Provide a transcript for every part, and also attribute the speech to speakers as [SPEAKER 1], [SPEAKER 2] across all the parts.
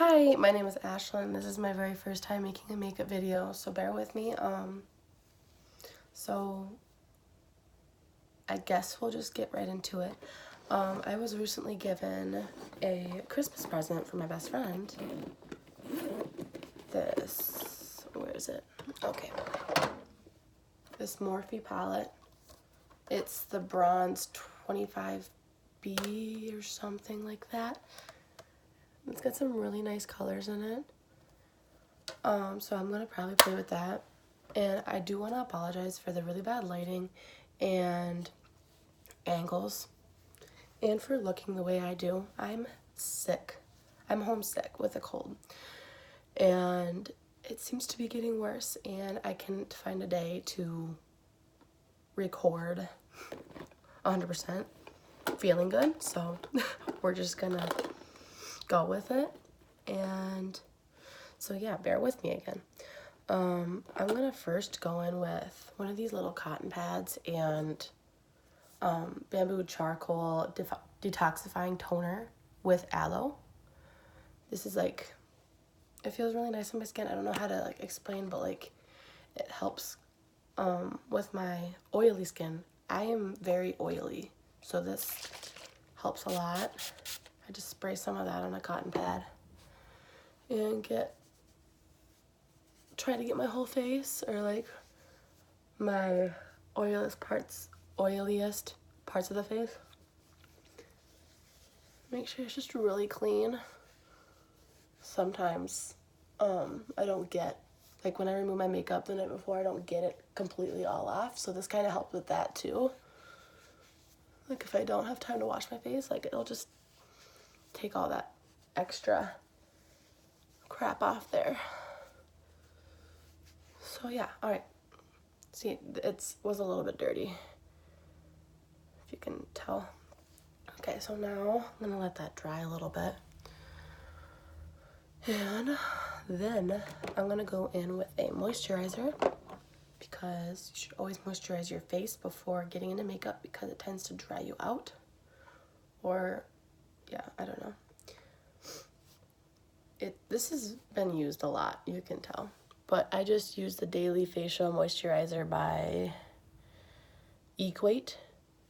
[SPEAKER 1] Hi, my name is Ashlyn. This is my very first time making a makeup video, so bear with me. So I guess we'll just get right into it. I was recently given a Christmas present from my best friend. Where is it? Okay. This Morphe palette. It's the bronze 25B or something like that. It's got some really nice colors in it. So I'm gonna probably play with that. And I do want to apologize for the really bad lighting and angles and for looking the way I do. I'm sick. I'm homesick with a cold. And it seems to be getting worse, and I can't find a day to record 100% feeling good. So we're just gonna go with it. And so yeah, bear with me again. I'm gonna first go in with one of these little cotton pads and bamboo charcoal detoxifying toner with aloe. This is like, it feels really nice on my skin. I don't know how to explain, but it helps with my oily skin. I am very oily, so this helps a lot. I just spray some of that on a cotton pad and try to get my whole face, or my oiliest parts of the face. Make sure it's just really clean. Sometimes I don't get, when I remove my makeup the night before, I don't get it completely all off, so this kind of helps with that too. If I don't have time to wash my face, it'll just take all that extra crap off there. So yeah, alright. See, it was a little bit dirty, if you can tell. Okay, so now I'm gonna let that dry a little bit. And then I'm gonna go in with a moisturizer, because you should always moisturize your face before getting into makeup, because it tends to dry you out. Or, yeah, I don't know. This has been used a lot, you can tell. But I just use the Daily Facial Moisturizer by Equate.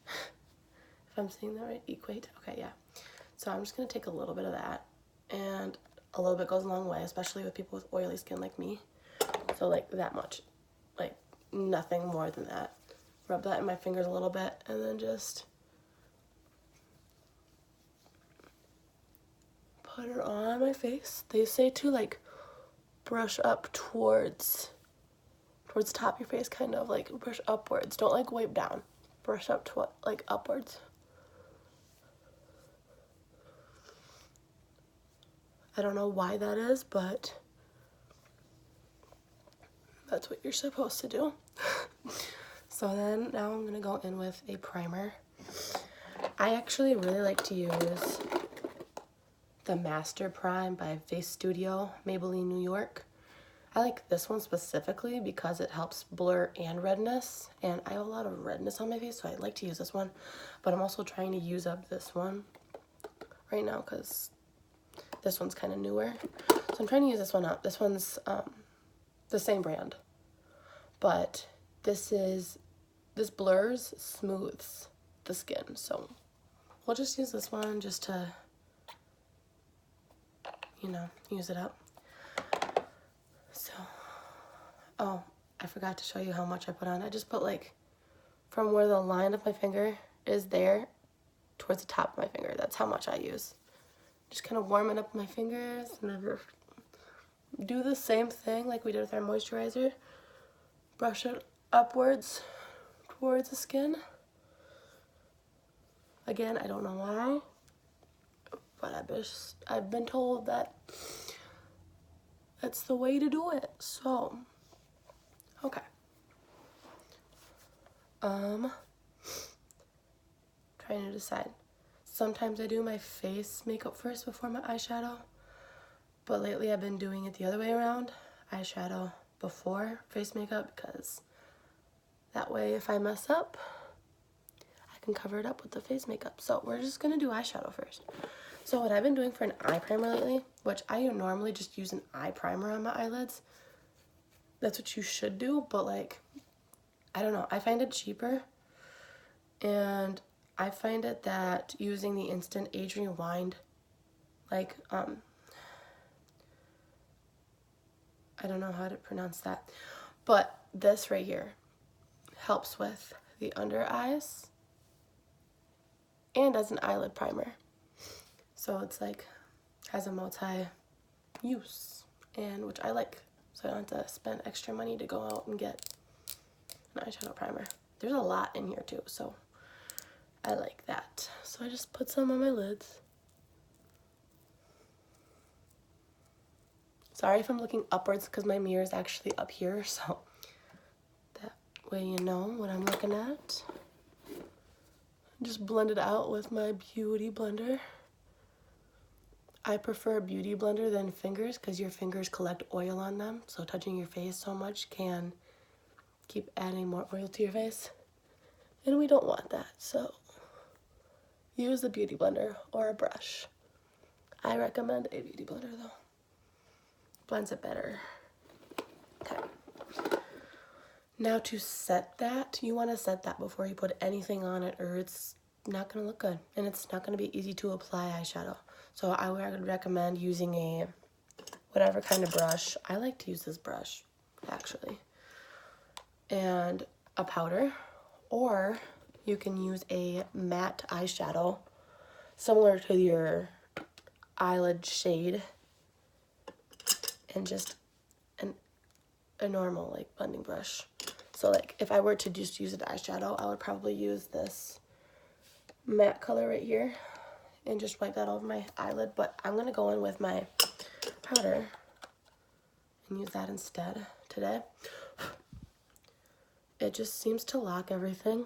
[SPEAKER 1] If I'm saying that right, Equate. Okay, yeah. So I'm just gonna take a little bit of that, and a little bit goes a long way, especially with people with oily skin like me. So that much, nothing more than that. Rub that in my fingers a little bit, and then just put it on my face. They say to brush up towards the top of your face, kind of brush upwards. Don't wipe down. Brush up to upwards. I don't know why that is, but that's what you're supposed to do. So then now I'm gonna go in with a primer. I actually really like to use the Master Prime by Face Studio, Maybelline, New York. I like this one specifically because it helps blur and redness, and I have a lot of redness on my face, so I like to use this one. But I'm also trying to use up this one right now because this one's kind of newer. So I'm trying to use this one up. This one's the same brand, but this blurs, smooths the skin. So we'll just use this one just to, use it up. So, oh, I forgot to show you how much I put on. I just put from where the line of my finger is there towards the top of my finger. That's how much I use. Just kind of warming up my fingers, and then do the same thing like we did with our moisturizer. Brush it upwards towards the skin. Again, I don't know why, but I've been told that that's the way to do it. So, okay. Trying to decide. Sometimes I do my face makeup first before my eyeshadow, but lately I've been doing it the other way around. Eyeshadow before face makeup, because that way if I mess up, I can cover it up with the face makeup. So we're just gonna do eyeshadow first. So what I've been doing for an eye primer lately, which I normally just use an eye primer on my eyelids. That's what you should do, but like, I don't know. I find it cheaper, and I find it that using the Instant Age Rewind, like, I don't know how to pronounce that, but this right here helps with the under eyes and as an eyelid primer. So it's like, has a multi-use, and which I like. So I don't have to spend extra money to go out and get an eyeshadow primer. There's a lot in here too, so I like that. So I just put some on my lids. Sorry if I'm looking upwards because my mirror is actually up here, so that way you know what I'm looking at. Just blend it out with my beauty blender. I prefer a beauty blender than fingers because your fingers collect oil on them, so touching your face so much can keep adding more oil to your face, and we don't want that. So use the beauty blender or a brush. I recommend a beauty blender though. Blends it better. Okay. Now to set that, you want to set that before you put anything on it, or it's not going to look good, and it's not going to be easy to apply eyeshadow. So I would recommend using a whatever kind of brush. I like to use this brush actually, and a powder, or you can use a matte eyeshadow similar to your eyelid shade, and just a normal like blending brush. So like if I were to just use an eyeshadow, I would probably use this matte color right here and just wipe that over my eyelid, but I'm gonna go in with my powder and use that instead today. It just seems to lock everything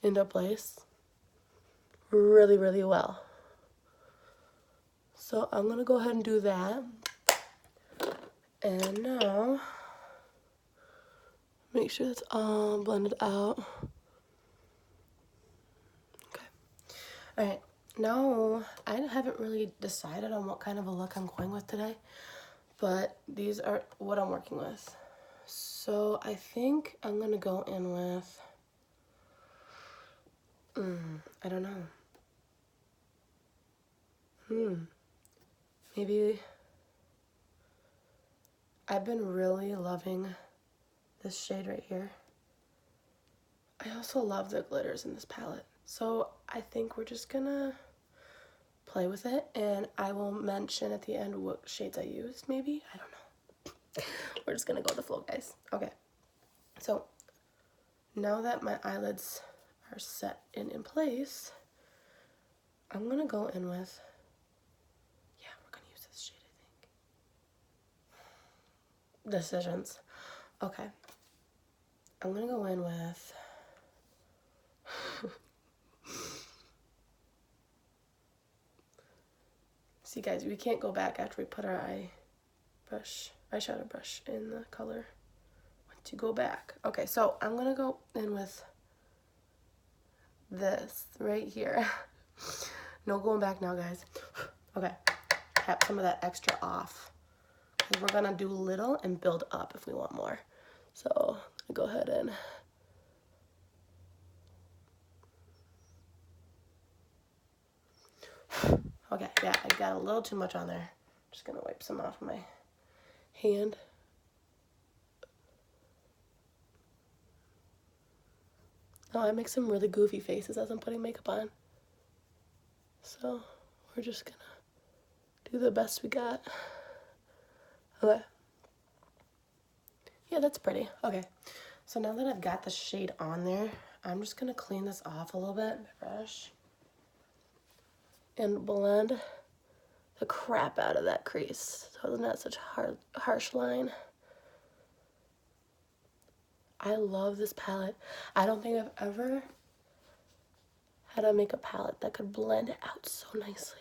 [SPEAKER 1] into place really, really well. So I'm gonna go ahead and do that. And now, make sure that's all blended out. Okay. Alright, now I haven't really decided on what kind of a look I'm going with today, but these are what I'm working with. So I think I'm gonna go in with, I don't know. Maybe, I've been really loving this shade right here. I also love the glitters in this palette. So I think we're just gonna play with it, and I will mention at the end what shades I used, maybe? I don't know. We're just gonna go with the flow, guys. Okay. So now that my eyelids are set in place, I'm gonna go in with, yeah, we're gonna use this shade, I think. Decisions. Okay. I'm gonna go in with see guys, we can't go back after we put our eyeshadow brush in the color. To go back. Okay, so I'm gonna go in with this right here. No going back now, guys. Okay, tap some of that extra off. We're gonna do little and build up if we want more. So go ahead and okay, yeah, I got a little too much on there. Just gonna wipe some off my hand. Oh, I make some really goofy faces as I'm putting makeup on. So we're just gonna do the best we got. Okay. Yeah, that's pretty. Okay. So now that I've got the shade on there, I'm just gonna clean this off a little bit with my brush and blend the crap out of that crease so it's not such a harsh line. I love this palette. I don't think I've ever had a makeup palette that could blend it out so nicely.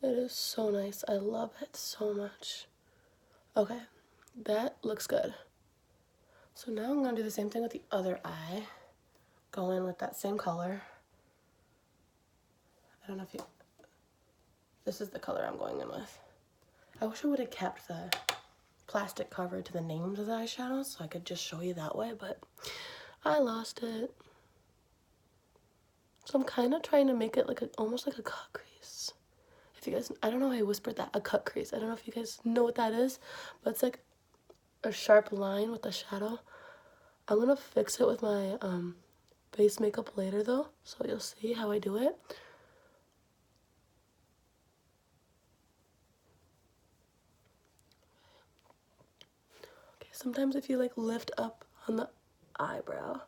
[SPEAKER 1] It is so nice. I love it so much. Okay, that looks good. So now I'm gonna do the same thing with the other eye. Go in with that same color. I don't know if you, this is the color I'm going in with. I wish I would have kept the plastic cover to the names of the eyeshadows so I could just show you that way, but I lost it. So I'm kind of trying to make it like almost like a cut crease. If you guys, I don't know why I whispered that, a cut crease. I don't know if you guys know what that is, but it's like a sharp line with the shadow. I'm gonna fix it with my base makeup later though, so you'll see how I do it. Okay, sometimes if you like lift up on the eyebrow,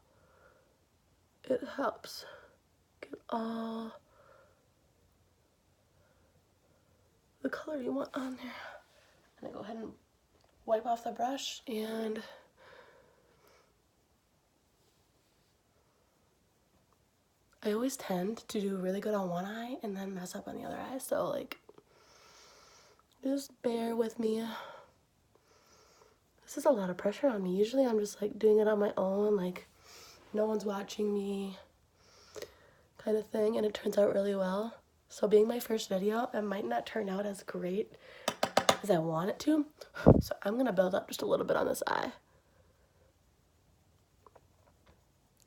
[SPEAKER 1] it helps get all the color you want on there. And I go ahead and wipe off the brush, and I always tend to do really good on one eye and then mess up on the other eye, so like just bear with me. This is a lot of pressure on me. Usually I'm just like doing it on my own, like no one's watching me kind of thing, and it turns out really well. So being my first video, it might not turn out as great as I want it to. So I'm gonna build up just a little bit on this eye.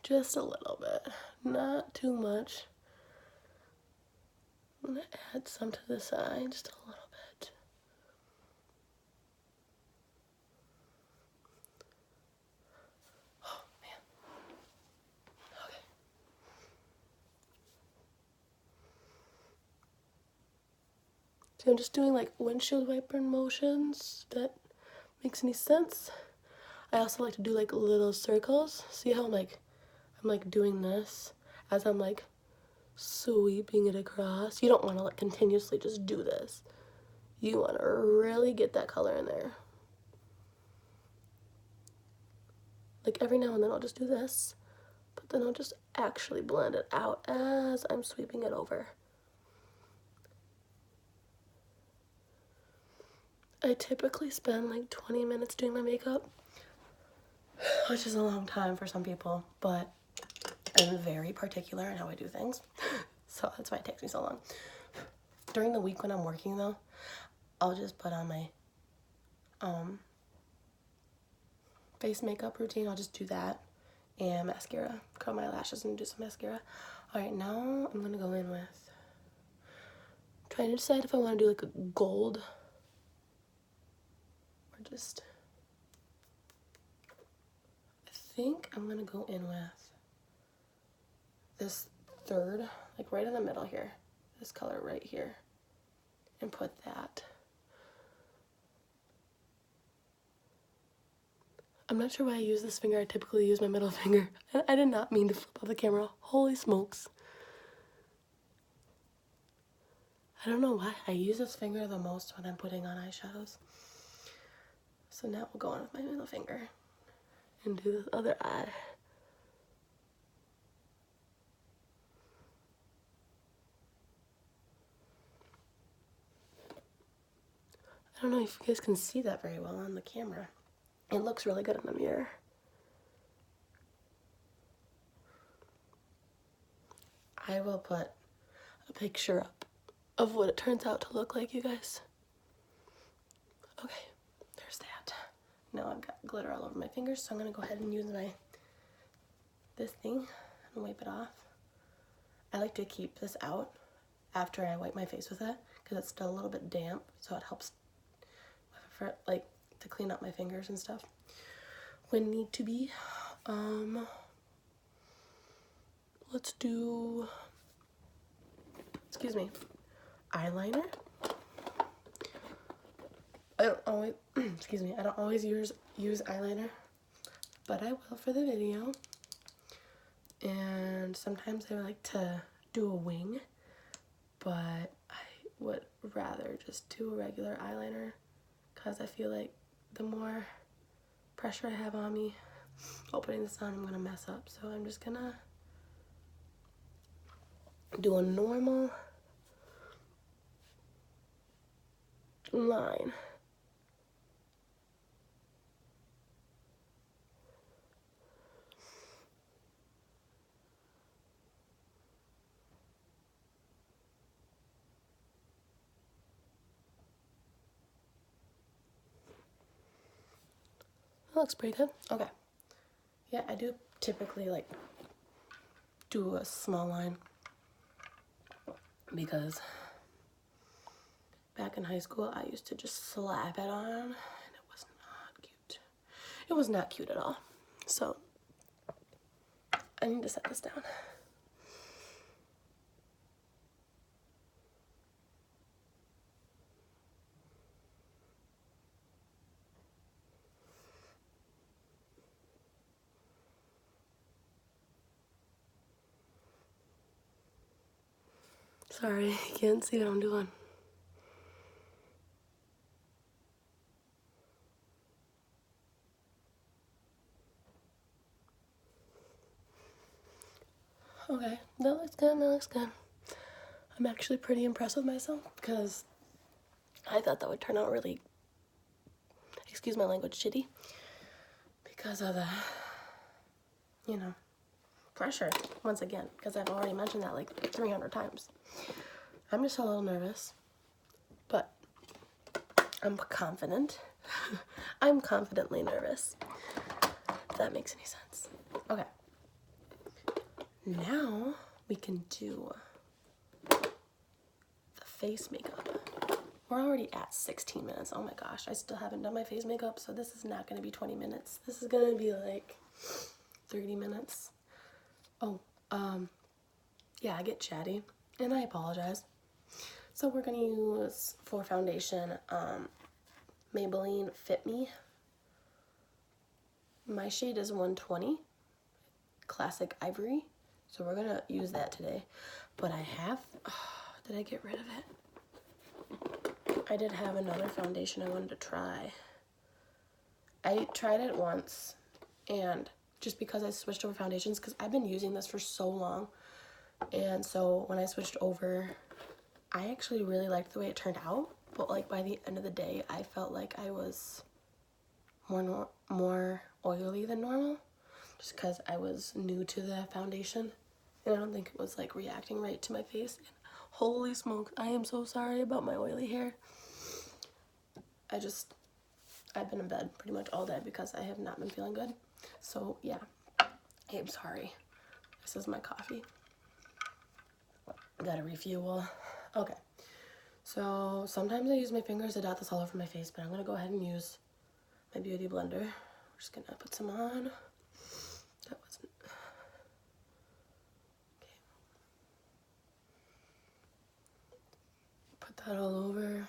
[SPEAKER 1] Just a little bit, not too much. I'm gonna add some to this eye, just a little bit. Oh man. Okay. So I'm just doing like windshield wiper motions. If that makes any sense. I also like to do like little circles. See how I'm like doing this as I'm like sweeping it across. You don't want to like continuously just do this. You want to really get that color in there. Like every now and then I'll just do this, but then I'll just actually blend it out as I'm sweeping it over. I typically spend like 20 minutes doing my makeup, which is a long time for some people, but I'm very particular in how I do things, so that's why it takes me so long. During the week when I'm working though, I'll just put on my face makeup routine. I'll just do that and mascara, curl my lashes and do some mascara. All right, now I'm gonna go in with, trying to decide if I want to do like a gold or just, I think I'm gonna go in with this third, like right in the middle here, this color right here, and put that. I'm not sure why I use this finger. I typically use my middle finger. And I did not mean to flip off the camera. Holy smokes. I don't know why I use this finger the most when I'm putting on eyeshadows. So now we'll go on with my middle finger and do this other eye. I don't know if you guys can see that very well on the camera. It looks really good in the mirror. I will put a picture up of what it turns out to look like, you guys. Okay, there's that. Now I've got glitter all over my fingers, so I'm gonna go ahead and use this thing and wipe it off. I like to keep this out after I wipe my face with it because it's still a little bit damp, so it helps for like to clean up my fingers and stuff when need to be. Let's do, excuse me, eyeliner. I don't always, excuse me, I don't always use eyeliner, but I will for the video. And sometimes I like to do a wing, but I would rather just do a regular eyeliner because I feel like the more pressure I have on me while putting this on, I'm gonna mess up. So I'm just gonna do a normal line. That looks pretty good. Okay. Yeah, I do typically like do a small line because back in high school I used to just slap it on and it was not cute. It was not cute at all. So I need to set this down. Sorry, you can't see what I'm doing. Okay, that looks good, that looks good. I'm actually pretty impressed with myself because I thought that would turn out really, excuse my language, shitty. Because of the, you know, pressure, once again, because I've already mentioned that like 300 times. I'm just a little nervous, but I'm confident. I'm confidently nervous, if that makes any sense. Okay. Now we can do the face makeup. We're already at 16 minutes. Oh my gosh, I still haven't done my face makeup, so this is not going to be 20 minutes. This is going to be like 30 minutes. Oh, yeah, I get chatty, and I apologize. So we're going to use, for foundation, Maybelline Fit Me. My shade is 120, Classic Ivory. So we're going to use that today. But I have, did I get rid of it? I did have another foundation I wanted to try. I tried it once, and just because I switched over foundations, because I've been using this for so long, and so when I switched over, I actually really liked the way it turned out, but like by the end of the day, I felt like I was more oily than normal, just because I was new to the foundation, and I don't think it was like reacting right to my face. And holy smoke, I am so sorry about my oily hair. I've been in bed pretty much all day because I have not been feeling good. So yeah, I'm sorry. This is my coffee. Gotta refuel. Okay, so sometimes I use my fingers to dot this all over my face, but I'm gonna go ahead and use my beauty blender. We're just gonna put some on. That wasn't, okay. Put that all over.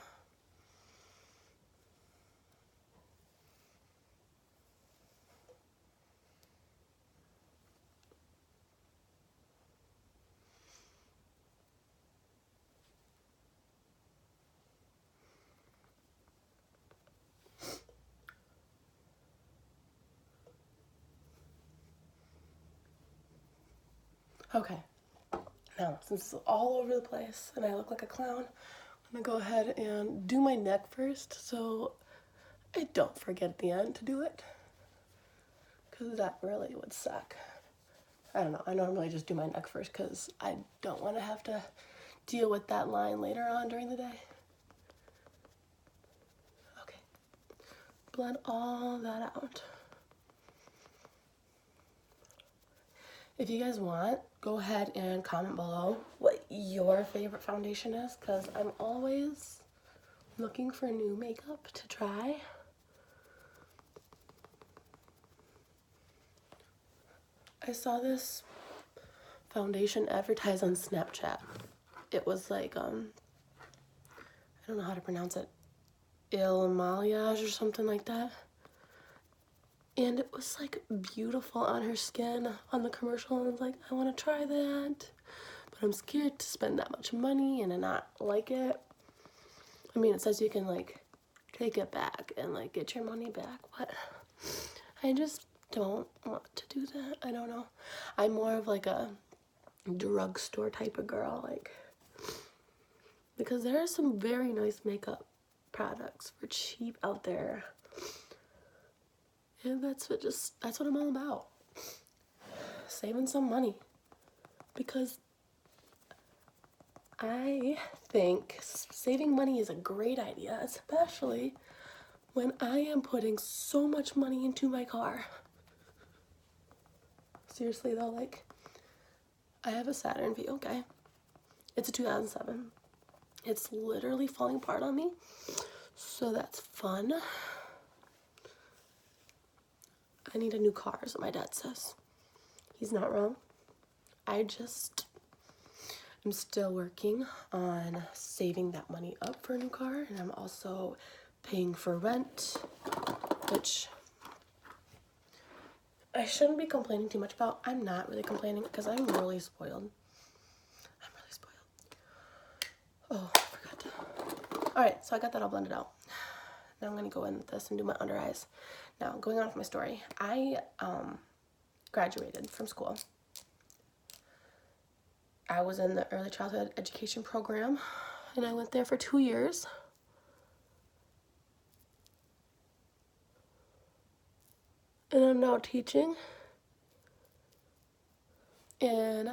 [SPEAKER 1] Okay, now since it's all over the place and I look like a clown, I'm gonna go ahead and do my neck first so I don't forget at the end to do it, because that really would suck. I don't know, I normally just do my neck first because I don't want to have to deal with that line later on during the day. Okay, blend all that out. If you guys want, go ahead and comment below what your favorite foundation is, because I'm always looking for new makeup to try. I saw this foundation advertised on Snapchat. It was like, I don't know how to pronounce it, Il Maillage or something like that. And it was like beautiful on her skin on the commercial, and I was like, I want to try that, but I'm scared to spend that much money and not like it. I mean, it says you can like take it back and like get your money back, but I just don't want to do that. I don't know. I'm more of like a drugstore type of girl, like, because there are some very nice makeup products for cheap out there. And that's what I'm all about. Saving some money. Because I think saving money is a great idea, especially when I am putting so much money into my car. Seriously though, like, I have a Saturn V, okay? It's a 2007. It's literally falling apart on me, so that's fun. I need a new car, is what my dad says. He's not wrong. I'm still working on saving that money up for a new car, and I'm also paying for rent, which I shouldn't be complaining too much about. I'm not really complaining because I'm really spoiled. I'm really spoiled. Oh, I forgot to. Alright, so I got that all blended out. Now I'm going to go in with this and do my under eyes. Now, going on with my story. I graduated from school. I was in the early childhood education program, and I went there for 2 years. And I'm now teaching. And,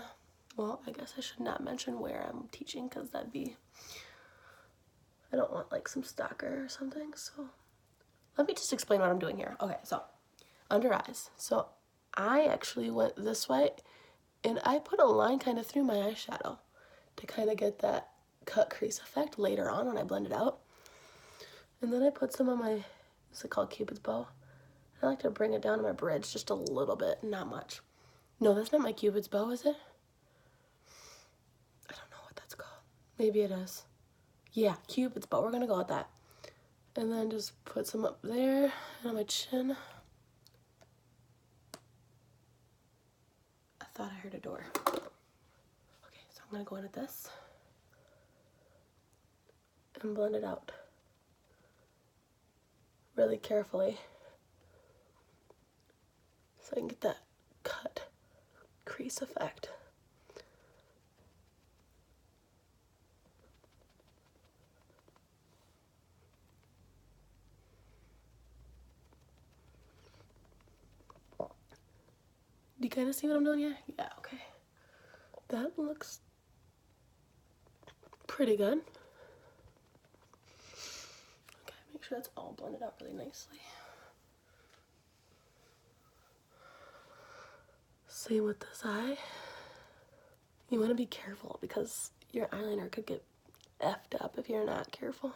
[SPEAKER 1] well, I guess I should not mention where I'm teaching because that'd be, I don't want like some stalker or something. So let me just explain what I'm doing here. Okay, so under eyes. So I actually went this way and I put a line kind of through my eyeshadow to kind of get that cut crease effect later on when I blend it out. And then I put some of my, what's it called, Cupid's bow. I like to bring it down to my bridge just a little bit, not much. No, that's not my Cupid's bow, is it? I don't know what that's called. Maybe it is. Yeah, Cupid's bow. We're going to go with that. And then just put some up there and on my chin. I thought I heard a door. Okay, so I'm going to go in at this and blend it out really carefully so I can get that cut crease effect. Do you kind of see what I'm doing here? Yeah, okay. That looks pretty good. Okay, make sure that's all blended out really nicely. Same with this eye. You want to be careful because your eyeliner could get effed up if you're not careful.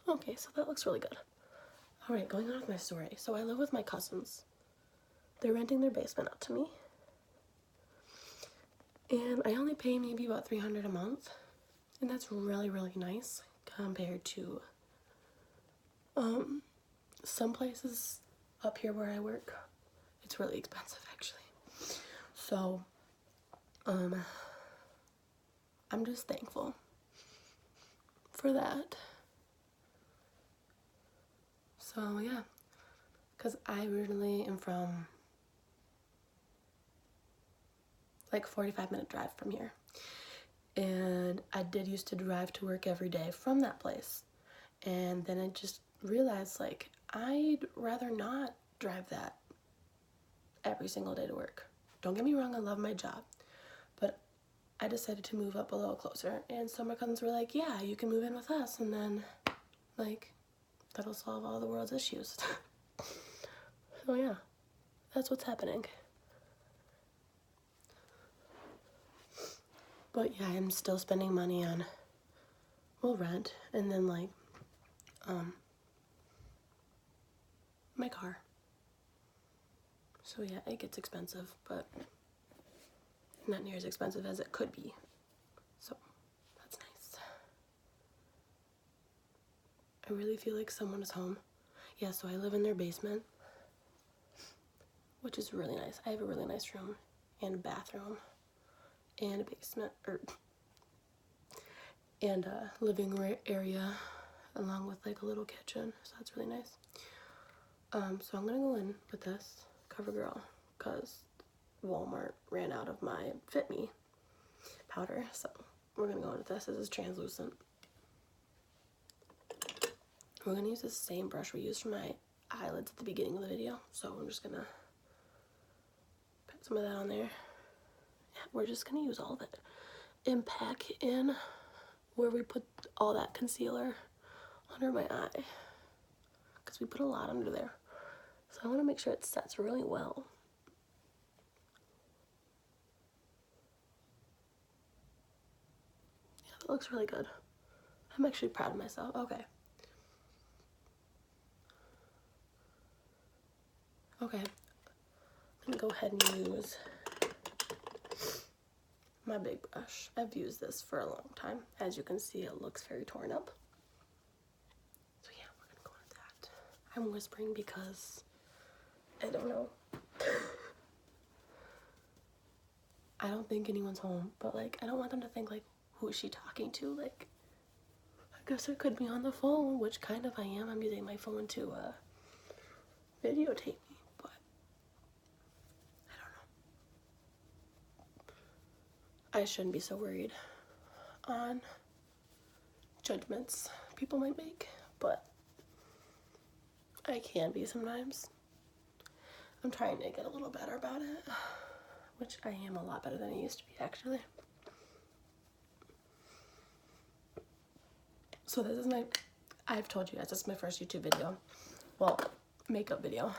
[SPEAKER 1] Okay, so that looks really good. Alright, going on with my story. So I live with my cousins. They're renting their basement out to me. And I only pay maybe about $300 a month. And that's really, really nice compared to some places up here where I work. It's really expensive actually. So I'm just thankful for that. So yeah, because I originally am from like 45-minute drive from here. And I did used to drive to work every day from that place. And then I just realized like I'd rather not drive that every single day to work. Don't get me wrong, I love my job. But I decided to move up a little closer. And so my cousins were like, yeah, you can move in with us. And then like that'll solve all the world's issues. So yeah, that's what's happening. But yeah, I'm still spending money on, well, rent, and then like, my car. So yeah, it gets expensive, but not near as expensive as it could be. So that's nice. I really feel like someone is home. Yeah, so I live in their basement, which is really nice. I have a really nice room and a bathroom and a basement, and a living area along with like a little kitchen. So that's really nice. So I'm gonna go in with this CoverGirl because Walmart ran out of my Fit Me powder. So we're gonna go in with this. This is translucent. We're gonna use the same brush we used for my eyelids at the beginning of the video. So I'm just gonna put some of that on there. Yeah, we're just gonna use all of it and pack in where we put all that concealer under my eye, because we put a lot under there. So I want to make sure it sets really well. Yeah, that looks really good. I'm actually proud of myself. Okay. Okay. I'm gonna go ahead and use my big brush. I've used this for a long time. As you can see, it looks very torn up. So yeah, we're gonna go with that. I'm whispering because I don't know. I don't think anyone's home, but like, I don't want them to think like, who is she talking to? Like, I guess it could be on the phone, which kind of I am. I'm using my phone to videotape me, but I don't know. I shouldn't be so worried on judgments people might make, but I can be sometimes. I'm trying to get a little better about it, which I am a lot better than I used to be, actually. So this is my, I've told you guys, this is my first YouTube video. Well, makeup video.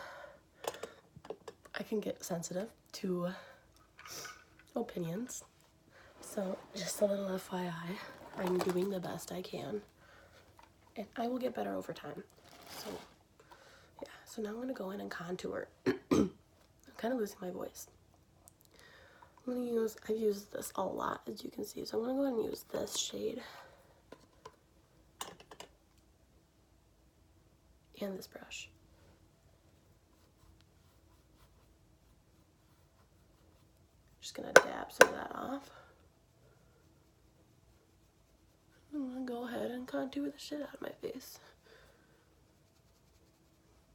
[SPEAKER 1] I can get sensitive to opinions. So just a little FYI, I'm doing the best I can. And I will get better over time. So yeah, so now I'm gonna go in and contour. I'm kind of losing my voice. I'm gonna use, I've used this a lot, as you can see. So I'm gonna go ahead and use this shade. And this brush. Just gonna dab some of that off. I'm gonna go ahead and contour the shit out of my face,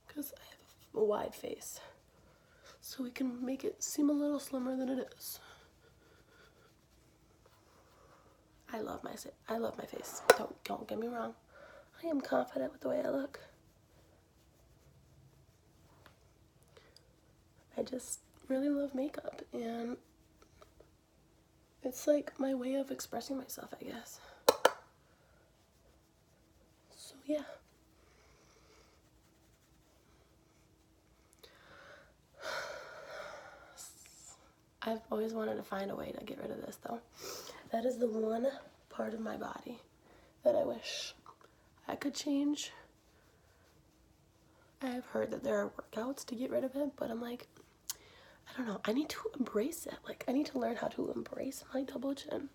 [SPEAKER 1] because I have a wide face, so we can make it seem a little slimmer than it is. I love my face. Don't get me wrong. I am confident with the way I look. I just really love makeup, and it's like my way of expressing myself, I guess. So yeah. I've always wanted to find a way to get rid of this, though. That is the one part of my body that I wish I could change. I have heard that there are workouts to get rid of it, but I'm like, I don't know. I need to embrace it. Like, I need to learn how to embrace my double chin.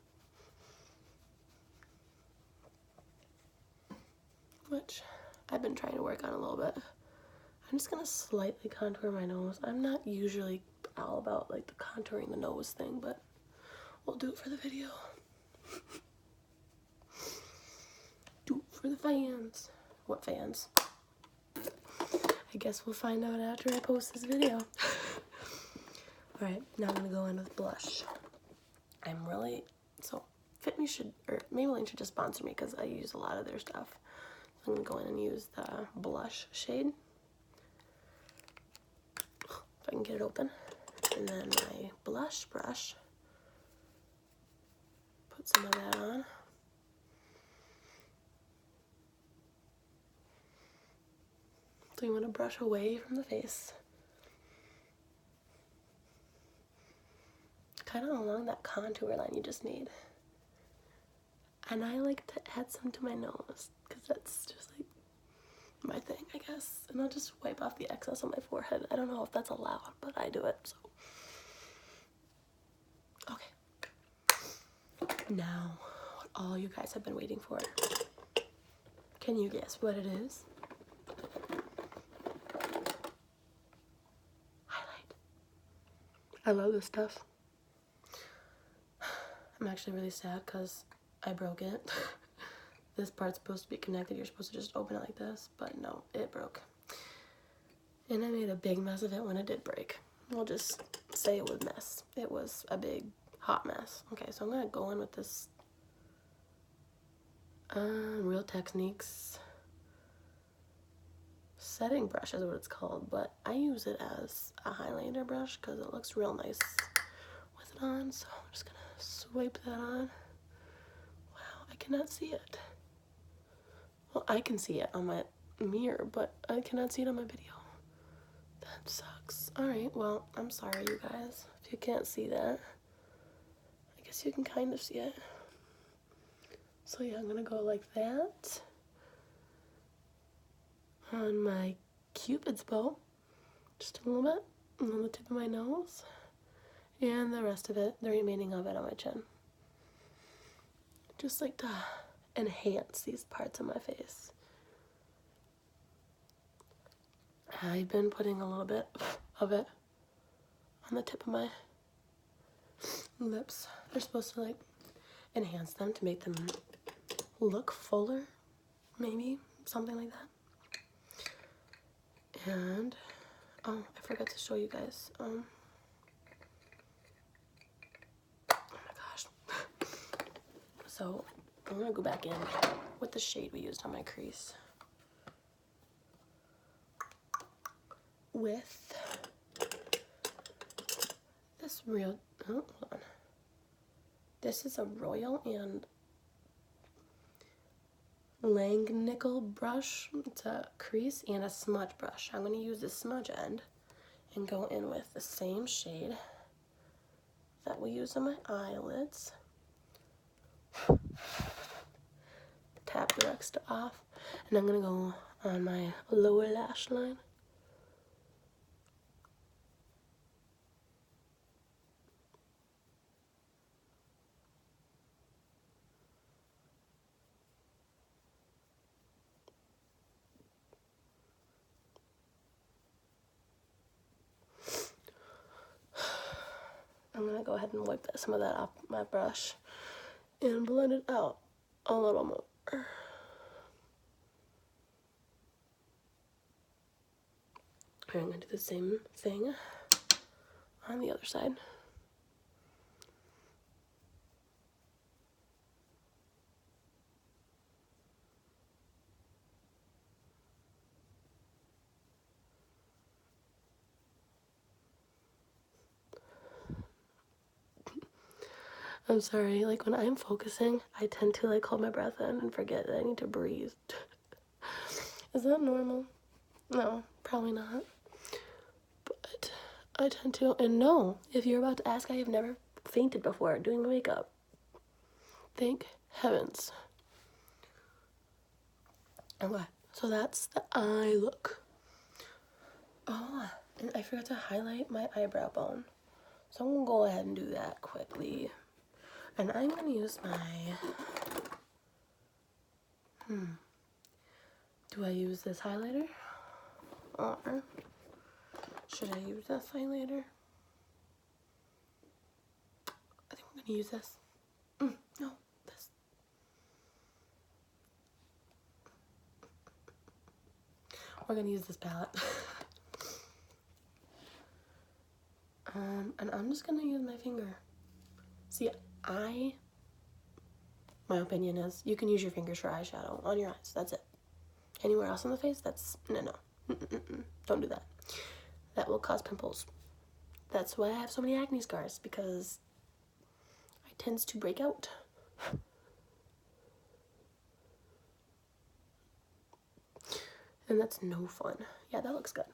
[SPEAKER 1] Which I've been trying to work on a little bit. I'm just gonna slightly contour my nose. I'm not usually all about like the contouring the nose thing, but we'll do it for the video. Do it for the fans. What fans? I guess we'll find out after I post this video. Alright, now I'm gonna go in with blush. I'm really, so Fit Me should, or Maybelline should just sponsor me because I use a lot of their stuff. So I'm gonna go in and use the blush shade. If I can get it open. And then my blush brush. Put some of that on. So you want to brush away from the face. Kind of along that contour line you just made. And I like to add some to my nose, because that's just like my thing, I guess. And I'll just wipe off the excess on my forehead. I don't know if that's allowed, but I do it, so. Okay. Now, what all you guys have been waiting for. Can you guess what it is? Highlight. I love this stuff. I'm actually really sad because I broke it. This part's supposed to be connected. You're supposed to just open it like this, but no, it broke. And I made a big mess of it when it did break. We'll just say it was a mess. It was a big, hot mess. Okay, so I'm gonna go in with this Real Techniques setting brush is what it's called, but I use it as a highlighter brush because it looks real nice with it on. So I'm just gonna swipe that on. Wow, I cannot see it. Well, I can see it on my mirror, but I cannot see it on my video. That sucks. Alright, well, I'm sorry, you guys, if you can't see that. I guess you can kind of see it. So yeah, I'm gonna go like that on my Cupid's bow, just a little bit, and on the tip of my nose, and the rest of it, the remaining of it on my chin. Just like to enhance these parts of my face. I've been putting a little bit of it on the tip of my lips. They're supposed to like enhance them to make them look fuller, maybe, something like that. And, oh, I forgot to show you guys, oh my gosh. So, I'm gonna go back in with the shade we used on my crease. With this real, oh, hold on. This is a Royal and Langnickel brush. It's a crease and a smudge brush. I'm going to use the smudge end and go in with the same shade that we use on my eyelids. Tap the rest off, and I'm going to go on my lower lash line. I'm going to go ahead and wipe some of that off my brush and blend it out a little more. I'm going to do the same thing on the other side. I'm sorry, like when I'm focusing, I tend to like hold my breath in and forget that I need to breathe. Is that normal? No, probably not. But I tend to, and no, if you're about to ask, I have never fainted before doing makeup. Thank heavens. Okay, so that's the eye look. Oh, and I forgot to highlight my eyebrow bone. So I'm gonna go ahead and do that quickly. And I'm gonna use my, do I use this highlighter? Or should I use this highlighter? I think I'm gonna use this. No, this. We're gonna use this palette. And I'm just gonna use my finger. See, my opinion is you can use your fingers for eyeshadow on your eyes. That's it. Anywhere else on the face, that's no. Don't do that. That will cause pimples. That's why I have so many acne scars, because I tends to break out. And that's no fun. Yeah, that looks good.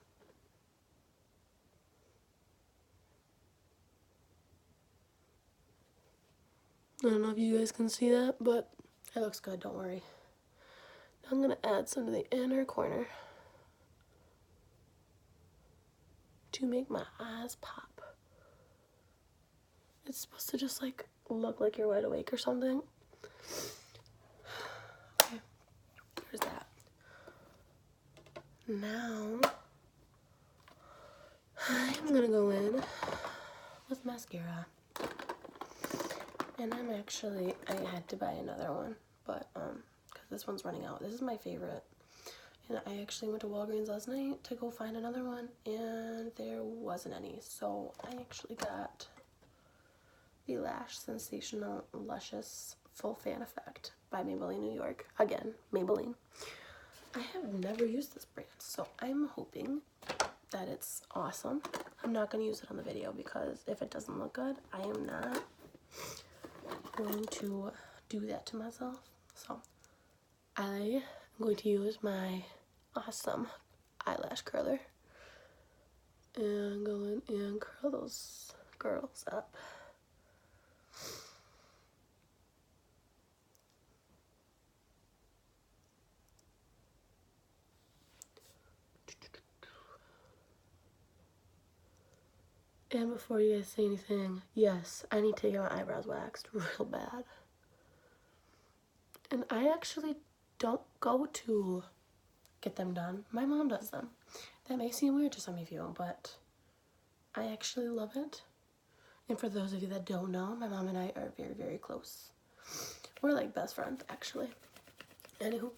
[SPEAKER 1] I don't know if you guys can see that, but it looks good, don't worry. Now I'm gonna add some to the inner corner to make my eyes pop. It's supposed to just like look like you're wide awake or something. Okay, there's that. Now I'm gonna go in with mascara. And I had to buy another one, but because this one's running out. This is my favorite. And I actually went to Walgreens last night to go find another one, and there wasn't any. So I actually got the Lash Sensational Luscious Full Fan Effect by Maybelline New York. Again, Maybelline. I have never used this brand, so I'm hoping that it's awesome. I'm not going to use it on the video because if it doesn't look good, I am not going to do that to myself. So I am going to use my awesome eyelash curler and go in and curl those girls up. And before you guys say anything, yes, I need to get my eyebrows waxed real bad. And I actually don't go to get them done. My mom does them. That may seem weird to some of you, but I actually love it. And for those of you that don't know, my mom and I are very, very close. We're like best friends, actually. Anywho,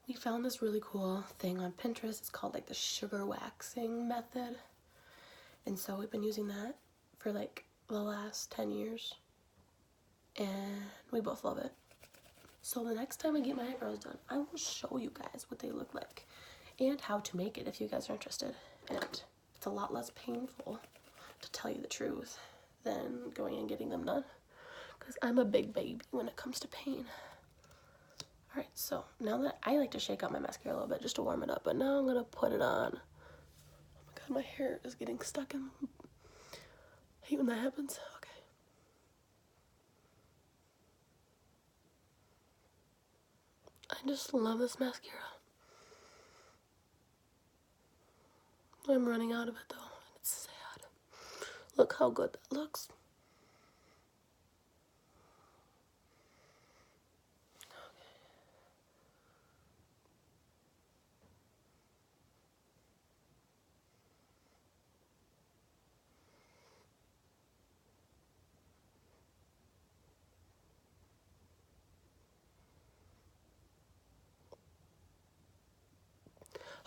[SPEAKER 1] we found this really cool thing on Pinterest. It's called like the sugar waxing method. And so we've been using that for like the last 10 years. And we both love it. So the next time I get my eyebrows done, I will show you guys what they look like and how to make it if you guys are interested. And it's a lot less painful, to tell you the truth, than going and getting them done. Because I'm a big baby when it comes to pain. Alright, so now that I like to shake out my mascara a little bit just to warm it up, but now I'm going to put it on. Oh my god, my hair is getting stuck in. I hate when that happens. Okay. I just love this mascara. I'm running out of it though, and it's sad. Look how good that looks.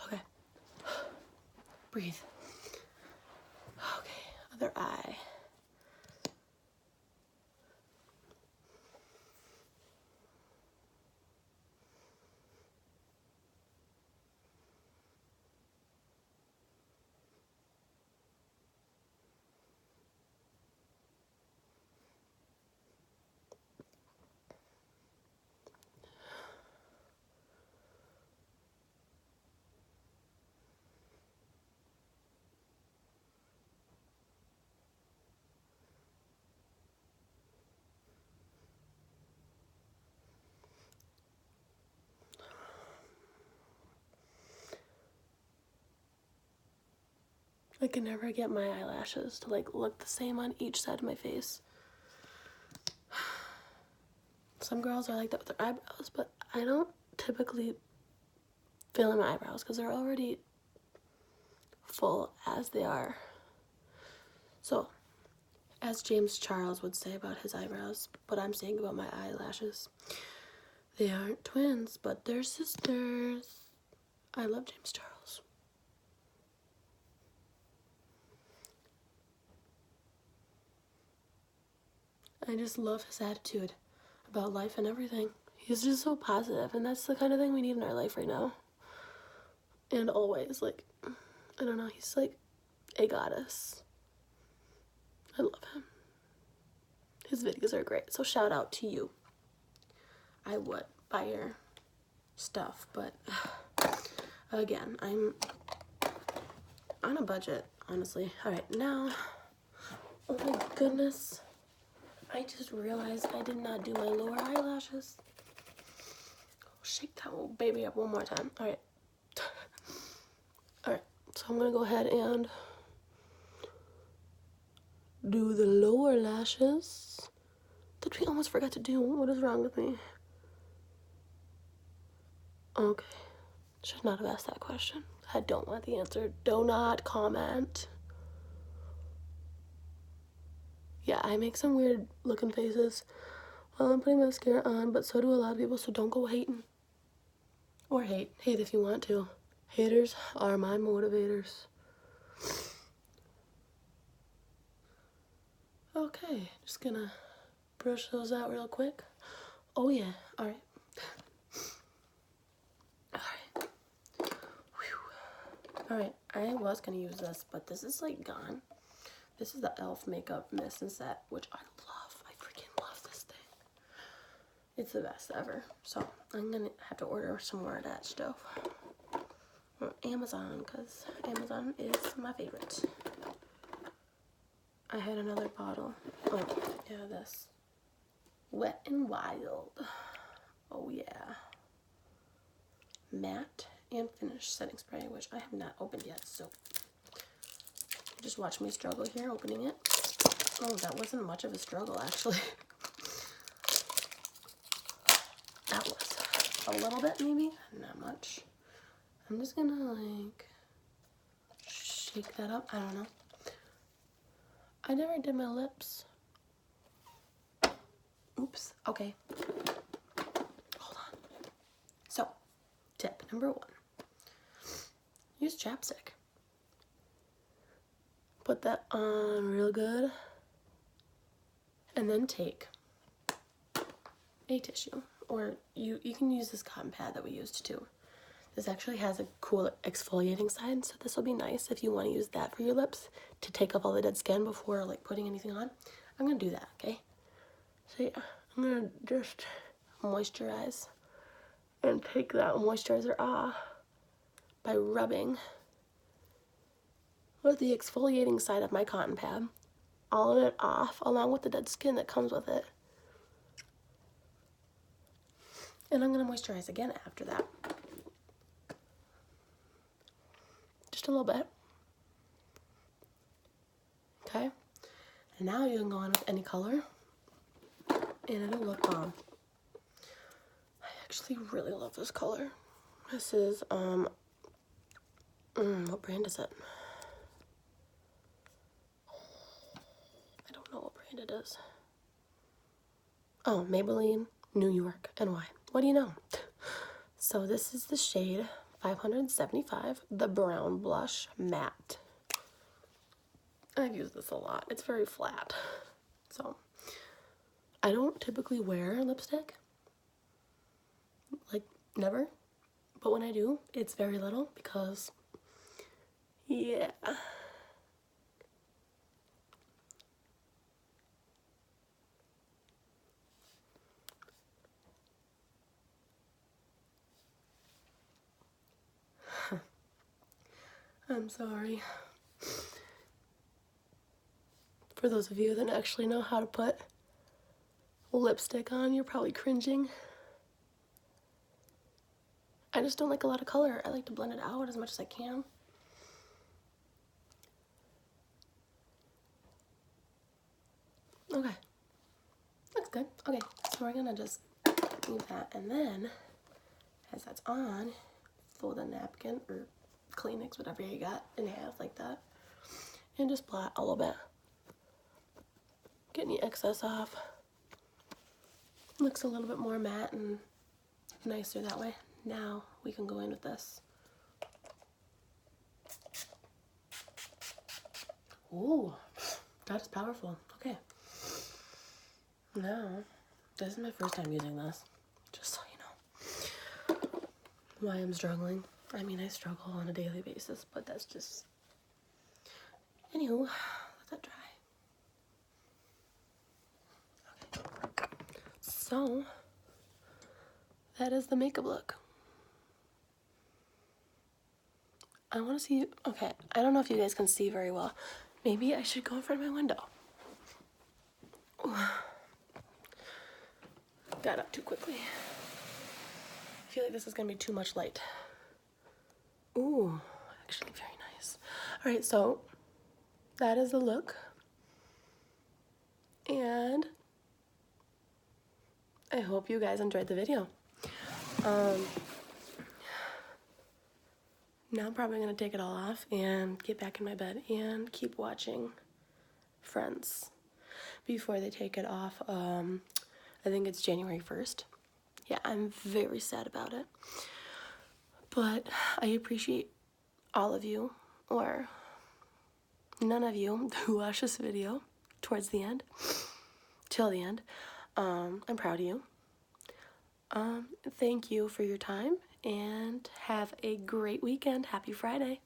[SPEAKER 1] Okay. Breathe. Okay, other eye. I can never get my eyelashes to like look the same on each side of my face. Some girls are like that with their eyebrows, but I don't typically fill in my eyebrows because they're already full as they are. So, as James Charles would say about his eyebrows, but I'm saying about my eyelashes, they aren't twins, but they're sisters. I love James Charles. I just love his attitude about life and everything. He's just so positive, and that's the kind of thing we need in our life right now. And always, like, I don't know, he's like a goddess. I love him. His videos are great, so shout out to you. I would buy your stuff, but again, I'm on a budget, honestly. Alright, now, oh my goodness, I just realized I did not do my lower eyelashes. Shake that little baby up one more time. Alright. Alright, so I'm gonna go ahead and do the lower lashes that we almost forgot to do. What is wrong with me? Okay. Should not have asked that question. I don't want the answer. Do not comment. Yeah, I make some weird looking faces while I'm putting mascara on, but so do a lot of people, so don't go hating. Or hate. Hate if you want to. Haters are my motivators. Okay, just gonna brush those out real quick. Oh yeah, alright. Alright, I was going to use this, but this is like gone. This is the e.l.f. makeup mist and set, which I love. I freaking love this thing. It's the best ever. So I'm going to have to order some more of that stuff on Amazon, because Amazon is my favorite. I had another bottle. Oh, yeah, this. Wet n Wild. Oh, yeah. Matte and finish setting spray, which I have not opened yet, so just watch me struggle here opening it. Oh, that wasn't much of a struggle, actually. That was a little bit, maybe, not much. I'm just gonna like shake that up. I don't know. I never did my lips. Oops. Okay. Hold on. So, tip number 1. Use chapstick. Put that on real good. And then take a tissue. Or you can use this cotton pad that we used too. This actually has a cool exfoliating side, so this will be nice if you want to use that for your lips to take off all the dead skin before like putting anything on. I'm gonna do that, okay? So yeah, I'm gonna just moisturize and take that moisturizer off by rubbing with the exfoliating side of my cotton pad, all of it off along with the dead skin that comes with it. And I'm gonna moisturize again after that. Just a little bit. Okay? And now you can go on with any color and it'll look bomb. I actually really love this color. This is, what brand is it? I don't know what brand it is. Oh, Maybelline, New York, NY. What do you know? So this is the shade 575, the brown blush matte. I've used this a lot. It's very flat. So I don't typically wear lipstick, like never, but when I do, it's very little because, yeah. I'm sorry. For those of you that actually know how to put lipstick on, you're probably cringing. I just don't like a lot of color. I like to blend it out as much as I can. Okay. Looks good. Okay, so we're gonna just move that, and then as that's on, fold a napkin or Kleenex, whatever you got, in half like that, and just blot a little bit. Get any excess off. Looks a little bit more matte and nicer that way. Now we can go in with this. Ooh, that is powerful. Okay. Now, this is my first time using this, just so you know why I'm struggling. I mean, I struggle on a daily basis, but that's just... Anywho, let that dry. Okay. So, that is the makeup look. I want to see you. Okay, I don't know if you guys can see very well. Maybe I should go in front of my window. Ooh. Got up too quickly. I feel like this is going to be too much light. Ooh, actually very nice. All right, so that is the look. And I hope you guys enjoyed the video. Now I'm probably going to take it all off and get back in my bed and keep watching Friends before they take it off. I think it's January 1st. Yeah, I'm very sad about it. But I appreciate all of you, or none of you, who watch this video towards the end, till the end. I'm proud of you. Thank you for your time, and have a great weekend. Happy Friday.